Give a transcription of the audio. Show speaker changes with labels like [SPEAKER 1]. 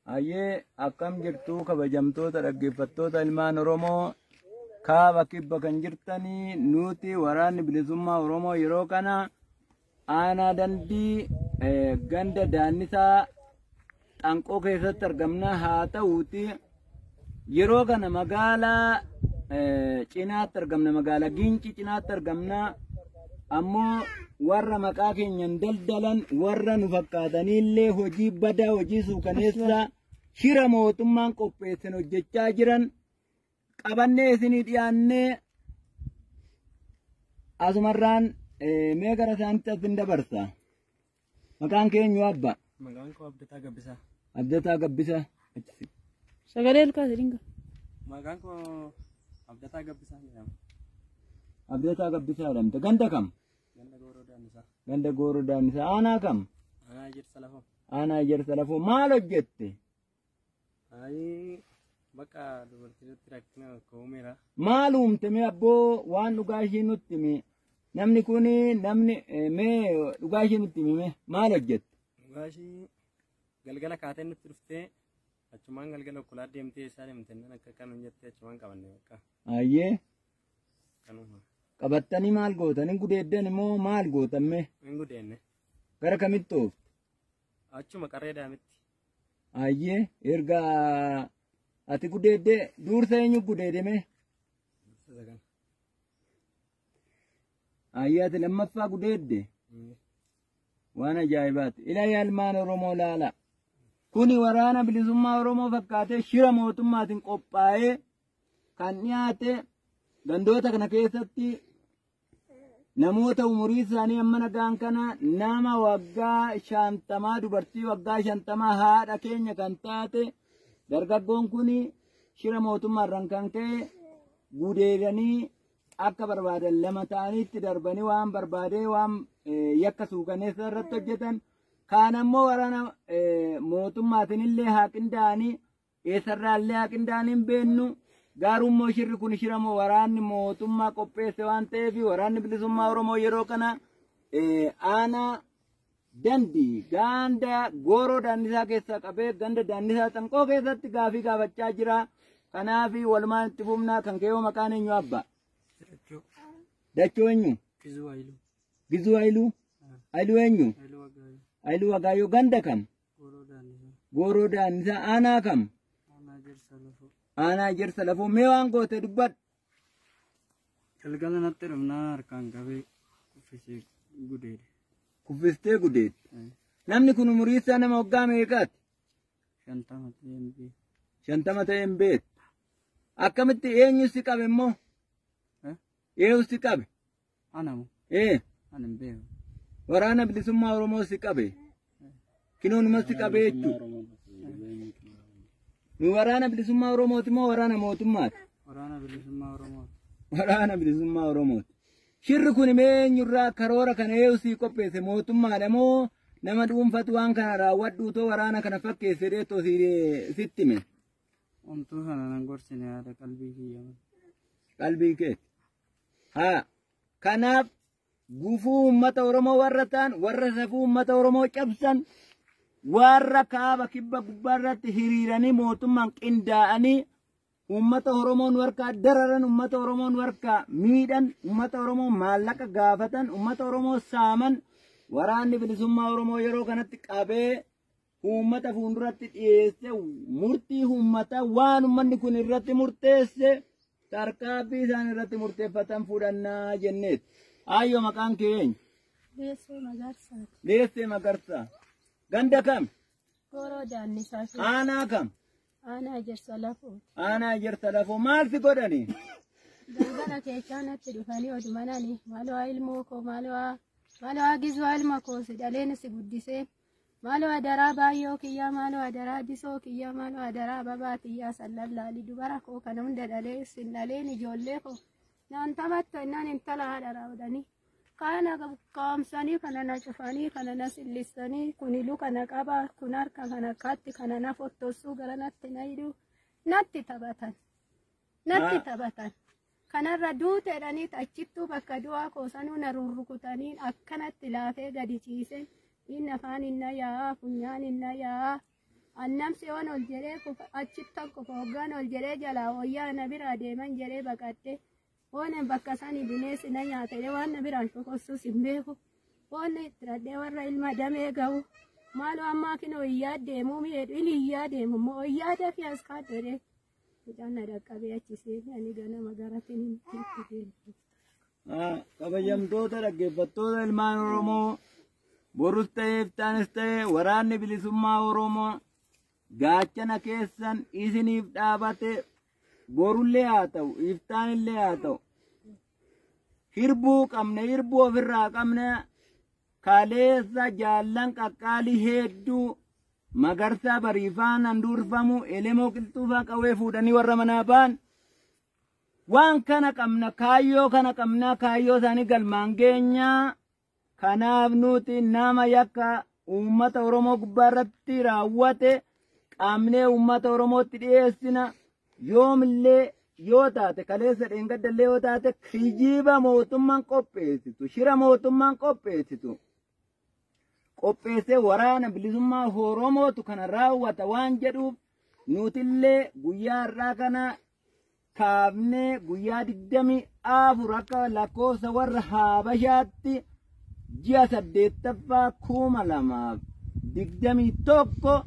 [SPEAKER 1] Ayyee akkam jirtuu kabajamtoota dhaggeeffattoota ilmaan Oromoo kaaba kibba kan jirtanii nuti waraanni bilisummaa Oromoo yeroo kana aanaa dandii ganda daannisaa xanqoo keessatti argamna. Haa ta'uuti yeroo kana magaalaa cinaatti argamna, magaalaa Gincii cinaatti argamna. Ammoo warra maqaa keenyan daldalan warra nu fakkaataniillee hojii badaa hojii suukaneessa shira mootummaan qopheessan hojjechaa jiran qabannee isinii dhiyaannee asumarraan mee gara isaanitti as hin dabarsa. Maqaan keenyu abba.
[SPEAKER 2] Maqaan koo Abdataa Gabbisaa.
[SPEAKER 1] Abdataa Gabbisaa.
[SPEAKER 3] Sagalee ilkaa jedhinga.
[SPEAKER 2] Maqaan koo Abdataa Gabbisaa jedhama.
[SPEAKER 1] Abdataa Gabbisaa jedhamte. Ganda kam?
[SPEAKER 2] Ganda Gooroo Daannisaa.
[SPEAKER 1] Ganda Gooroo Daannisaa. Aanaa kam?
[SPEAKER 2] Aanaa Ejersa Lafoo.
[SPEAKER 1] Aanaa Ejersa Lafoo. Maal hojjette?
[SPEAKER 2] Bakka dubartiitti rakkina koomeera.
[SPEAKER 1] Maal uumte mee abboo waan dhugaa ishee nutti himi? Namni kun namni mee dhugaa ishee nutti himi mee maal hojjette?
[SPEAKER 2] Dhugaa ishee galgala kaatee nutti dhuftee achumaan galgala okkolaa deemtee isaa deemtee akka kan jettee achumaan qabanne bakka.
[SPEAKER 1] Ayyee.
[SPEAKER 2] Kanuma.
[SPEAKER 1] Qabattanii maal gootanii gudeeddan immoo maal gootamme?
[SPEAKER 2] Hin gudeenne.
[SPEAKER 1] Gara kamitti oofte?
[SPEAKER 2] Achuma qarree daamitti.
[SPEAKER 1] Ayyee erga ati gudeedde duursa eenyu gudeedeme? Ayyee ati lammaffaa gudeedde? Waan ajaa'ibaati. Ilaahi ilmaan Oromoo laala. Kuni waraana bilisummaa Oromoo fakkaatee shira mootummaatiin qophaa'ee kan dhiyaate gandoota kana keessatti namoota umurii isaanii amma nagaan kana nama waggaa 50 dubartii waggaa 50 haadha keenya kan taate dargaggoon kun shira mootummaarraan kan ka'e gudeedanii akka barbaadan lama ta'anitti darbanii waan barbaadee waan yakka suukaneessa irratti hojjetan kaan ammoo waraana mootummaatiin illee haa qindaa'anii eessarraallee haa qindaa'anii hin beennu. Gaarummoo shirri kun shira waraanni mootummaa qopheesse waan ta'eef waraanni bilisummaa Oromoo yeroo kana aanaa dandii ganda Gooroo Daannisaa keessaa qabee ganda Daannisaa Xanqoo keessatti gaafii gaafachaa jira. Kanaaf walumaan itti fufnaa. Kan ka'ee maqaan eenyu abba? Dachoo eenyu?
[SPEAKER 2] Gizuu Ayiluu.
[SPEAKER 1] Gizuu Ayiluu? Ayiluu eenyu? Ayiluu Wagaayoo. Ganda kam? Gooroo Daannisaa. Aanaa kam? Aanaa Ejersa Lafoo. Mee waan goote dubbadhu.
[SPEAKER 2] Galgala natti dhumnaa harkaan qabee kuffisee gudeede.
[SPEAKER 1] Kuffistee gudeede. Namni kun umurii isaa nama waggaa meeqaati?
[SPEAKER 2] 50 ta'ee hin beeku.
[SPEAKER 1] 50 ta'ee hin beeku. Akkamitti eenyu si qabe immoo? Eenyu si qabe?
[SPEAKER 2] Anamu.
[SPEAKER 1] Ani
[SPEAKER 2] hin beeku.
[SPEAKER 1] Waraana bilisummaa Oromoo si qabe. Kinoonuma si qabe jechuudha. Nu waraana bilisummaa Oromooti moo waraana mootummaati?
[SPEAKER 2] Waraana bilisummaa Oromooti.
[SPEAKER 1] Waraana bilisummaa Oromooti. Shirri kun eenyurraa karoora kana eeusii qopheesse mootummaadha moo nama dhuunfatu waan kana raawwadhu too waraana kana fakkeesse deetoo sitti hime?
[SPEAKER 2] Wantoota kana nan gorsine yaada qalbii kiyya.
[SPEAKER 1] Qalbii kee. Haa. Kanaaf gufuu uummata Oromoo warra ta'an warra safuu uummata Oromoo cabsan warra kaaba kibba gubbaarratti hiriiranii mootummaan qindaa'anii uummata Oromoon warkaa dararan uummata Oromoon warkaa miidhan uummata Oromoo maallaqa gaafatan uummata Oromoo saaman waraanni bilisummaa Oromoo yeroo kanatti qabee uummata fuulduratti dhiyeesse murtii uummata waan uummanni kun irratti murteesse tarkaanfii isaan irratti murteeffatan fudhannaa jenneeti. Ayyoo maqaan kee eenyu?
[SPEAKER 3] Deessee Magarsaa.
[SPEAKER 1] Deessee Magarsaa. Ganda kam?
[SPEAKER 3] Gooroo Daannisaa.
[SPEAKER 1] Aanaa kam?
[SPEAKER 3] Aanaa Ejersa Lafoo.
[SPEAKER 1] Aanaa Ejersa Lafoo. Maal si godhani?
[SPEAKER 3] Galgala keechaa natti dhufanii odumanani maaloo ilmoo koo maaloo Gizuu ilma koo si dhaleen si guddisee maaloo adaraa baayyoo kiyyaa maaloo adaraa disoo kiyyaa maaloo adaraa babaa kiyyaa sallallaali dubara koo kana hunda dhalee sin dhaleen ijoollee koo naan taphattu innaan intala haadha raawwadanii. Kana kaamsanii kana na cufanii kana na sillistanii kunilu kana qaba kun harka kana kaatti kana na fottosuu gara natti na hidhu natti taphatan kanarra duuteedhanii achittuu bakka du'aa koosanuu na rurrukutanii akkanatti laafee gadi ciise inni afaan inna yaa funyaan inna yaa annamsi on ol jedhee achitti tokko hoggaan ol jedhee jalaa wayyaa na biraa deeman jedhee baqadhe waan bakka sanii bineensi na nyaatee waan na biraan shokossus hin beeku waan itti radhee warra ilma damee ga'u maaloo ammaa kinoo iyyaa deemuu miidhu ili iyyaa deemu moo iyyaa dafii as kaadhee mucaan na dhaqqabee achisee ani ganama garatiin hin deemu.
[SPEAKER 1] Kabajamtoota dhaggeeffattoota ilmaan Oromoo borus ta'ee iftaanis ta'ee waraanni bilisummaa Oromoo gaachana keessan isiniif dhaabate borullee haa ta'u iftaanillee haa ta'u hirbuu qabne hirbuu ofirraa qabne kaleessa jaallan qaqqaalii hedduu magarsaa bariifaan handurfamu elemoo qilxuufaa qawwee fuudhanii warra manaa ba'an waan kana qabna kaayyoo isaanii galmaan geenyaa kanaaf nuti nama yakka uummata Oromoo gubbaarratti raawwate qaamnee uummata Oromootti dhiyeessina yoomillee yoo taate kaleessa dheengaddallee yoo taate kijiba mootummaan qopheessitu shira mootummaan qopheessee waraana bilisummaa Oromootu kana raawwata waan jedhuuf nutillee guyyaa har'aa kana kaafnee guyyaa 24 akka lakkoofsa warra Habashaatti ji'a 8ffaa 2021